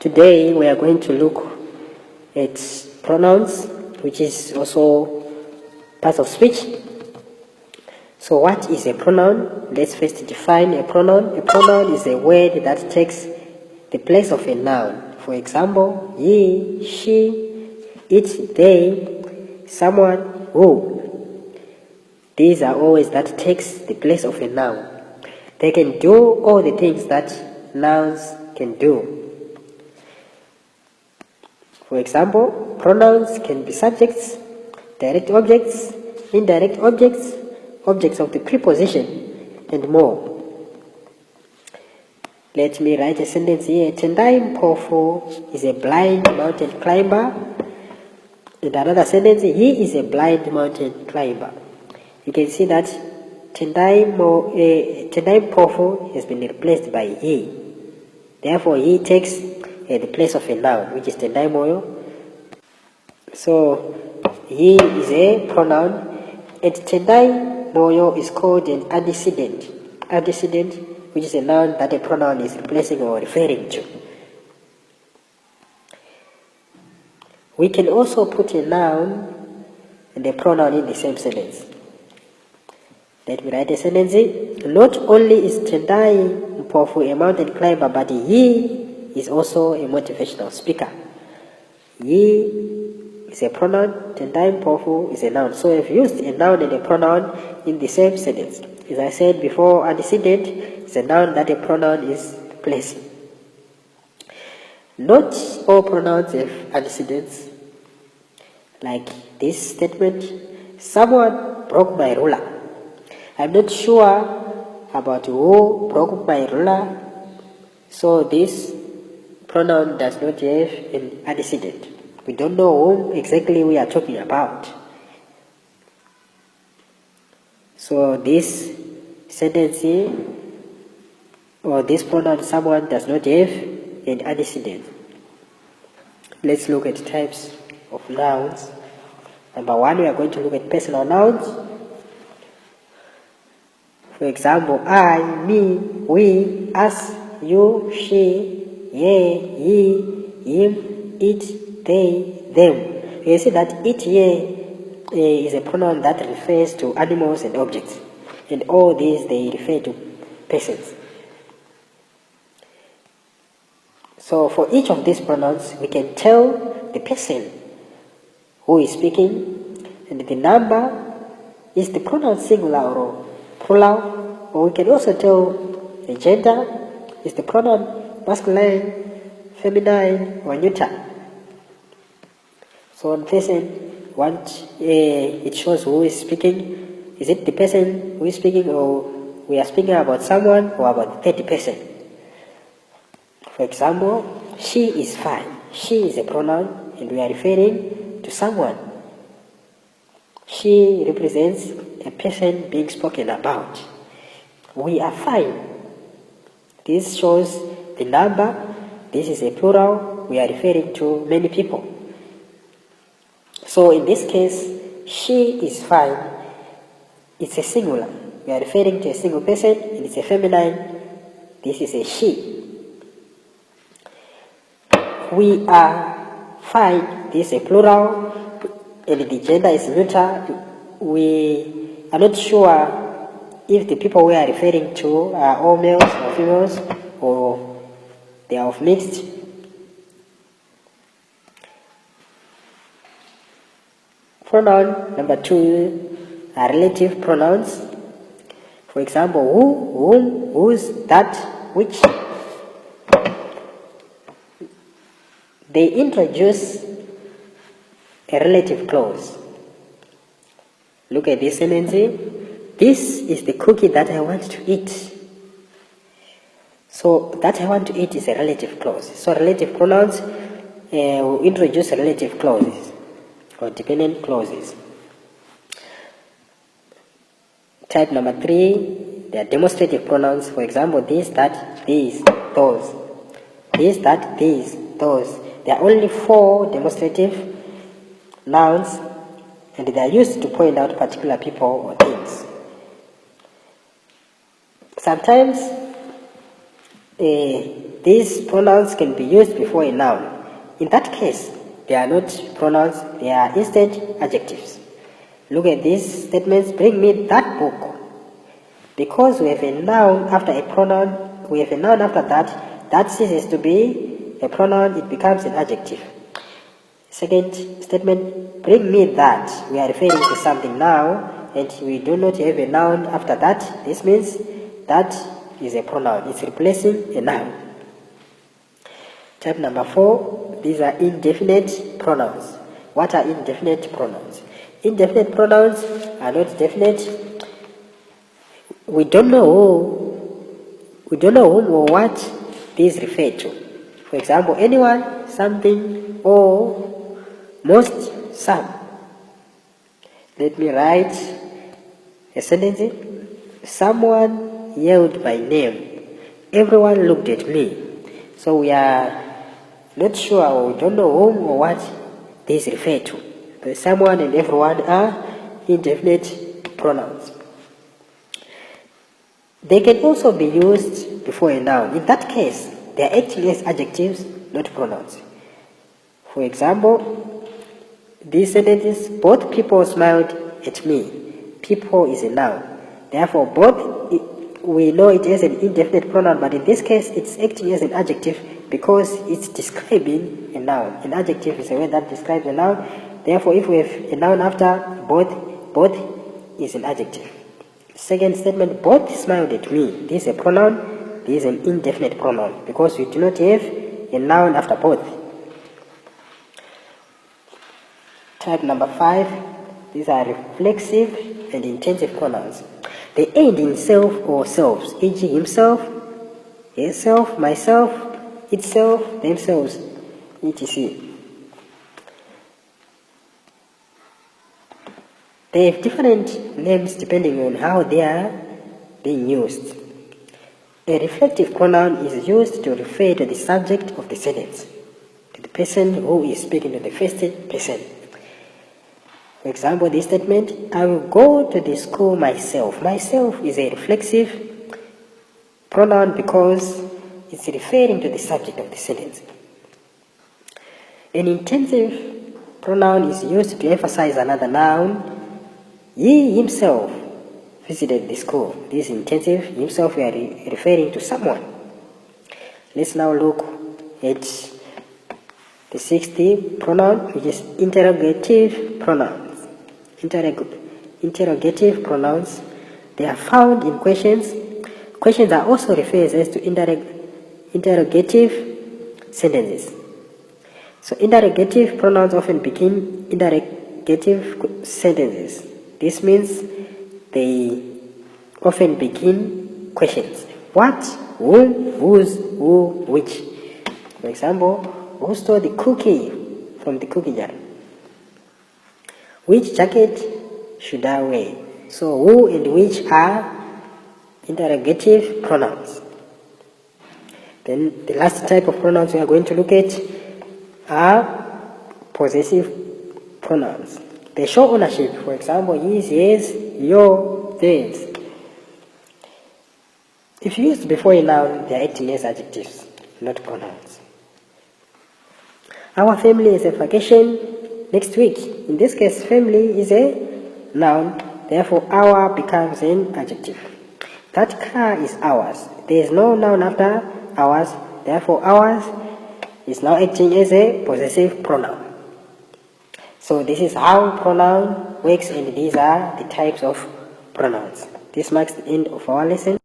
Today we are going to look at pronouns, which is also part of speech. So what is a pronoun? Let's first define a pronoun. A pronoun is a word that takes the place of a noun. For example, he, she, it, they, someone, who. These are always that takes the place of a noun. They can do all the things that nouns can do. For example, pronouns can be subjects, direct objects, indirect objects, objects of the preposition, and more. Let me write a sentence here. Tendai Mpofu is a blind mountain climber. And another sentence, he is a blind mountain climber. You can see that Tendai Mpofu has been replaced by he. Therefore, he takes the place of a noun, which is Tendai Moyo. So, he is a pronoun, and Tendai Moyo is called an antecedent. Antecedent, which is a noun that a pronoun is replacing or referring to. We can also put a noun and a pronoun in the same sentence. Let me write a sentence. Not only is Tendai Mpofu a mountain climber, but he is also a motivational speaker. He is a pronoun, Tendai Mpofu is a noun. So I've used a noun and a pronoun in the same sentence. As I said before, antecedent is a noun that a pronoun is replacing. Not all pronouns have antecedents. Like this statement, someone broke my ruler. I'm not sure about who broke my ruler, so this pronoun does not have an antecedent. We don't know whom exactly we are talking about. So this sentence here, or this pronoun someone does not have an antecedent. Let's look at types of nouns. Number one, we are going to look at personal nouns. For example, I, me, we, us, you, she, ye, he, him, it, they, them. You see that it, ye is a pronoun that refers to animals and objects. And all these, they refer to persons. So for each of these pronouns, we can tell the person who is speaking, and the number is the pronoun singular or plural, or we can also tell the gender is the pronoun masculine, feminine, or neuter. So one person, it shows who is speaking. Is it the person who is speaking, or we are speaking about someone, or about the third person? For example, she is fine. She is a pronoun, and we are referring to someone. She represents a person being spoken about. We are fine. This shows the number. This is a plural. We are referring to many people. So in this case, she is fine. It's a singular. We are referring to a single person, and it's a feminine. This is a she. We are fine. This is a plural, and the gender is neuter. We are not sure if the people we are referring to are all males or females, or they are of mixed. Pronoun number two are relative pronouns. For example, who, whom, whose, that, which. They introduce a relative clause. Look at this sentence. This is the cookie that I want to eat. So that I want to eat is a relative clause. So relative pronouns will introduce relative clauses or dependent clauses. Type number three, they are demonstrative pronouns. For example, this, that, these, those. This, that, these, those. There are only 4 demonstrative nouns, and they are used to point out particular people or things. Sometimes these pronouns can be used before a noun. In that case, they are not pronouns, they are instead adjectives. Look at these statements. Bring me that book. Because we have a noun after a pronoun, we have a noun after that ceases to be a pronoun, it becomes an adjective. Second statement, bring me that. We are referring to something now, and we do not have a noun after that. This means that is a pronoun. It's replacing a noun. Type number 4, these are indefinite pronouns. What are indefinite pronouns? Indefinite pronouns are not definite. We don't know whom or what these refer to. For example, anyone, something, or most, some. Let me write a sentence. Someone yelled my name. Everyone looked at me. So we are not sure, or we don't know whom or what these refer to. But someone and everyone are indefinite pronouns. They can also be used before a noun. In that case, they are acting as adjectives, not pronouns. For example, these sentences, both people smiled at me. People is a noun. Therefore, both, we know it is an indefinite pronoun, but in this case, it's acting as an adjective because it's describing a noun. An adjective is a word that describes a noun. Therefore, if we have a noun after both is an adjective. Second statement, both smiled at me. This is a pronoun. This is an indefinite pronoun because we do not have a noun after both. Type number 5, these are reflexive and intensive pronouns. They end in self or selves, e.g. himself, herself, myself, itself, themselves, etc. They have different names depending on how they are being used. A reflective pronoun is used to refer to the subject of the sentence, to the person who is speaking to the first person. For example, this statement, I will go to the school myself. Myself is a reflexive pronoun because it's referring to the subject of the sentence. An intensive pronoun is used to emphasize another noun. He himself visited the school. This intensive, himself, we are referring to someone. Let's now look at the 60th pronoun, which is interrogative pronouns. Interrogative pronouns, they are found in questions. Questions are also referred as to interrogative sentences. So interrogative pronouns often begin interrogative sentences. This means they often begin questions. What, whom, whose, who, which. For example, who stole the cookie from the cookie jar? Which jacket should I wear? So who and which are interrogative pronouns. Then the last type of pronouns we are going to look at are possessive pronouns. They show ownership. For example, his, his, your, theirs. If used before a noun, they are acting as adjectives, not pronouns. Our family is a vacation next week. In this case, family is a noun, therefore our becomes an adjective. That car is ours. There is no noun after ours, therefore ours is now acting as a possessive pronoun. So this is how pronoun works, and these are the types of pronouns. This marks the end of our lesson.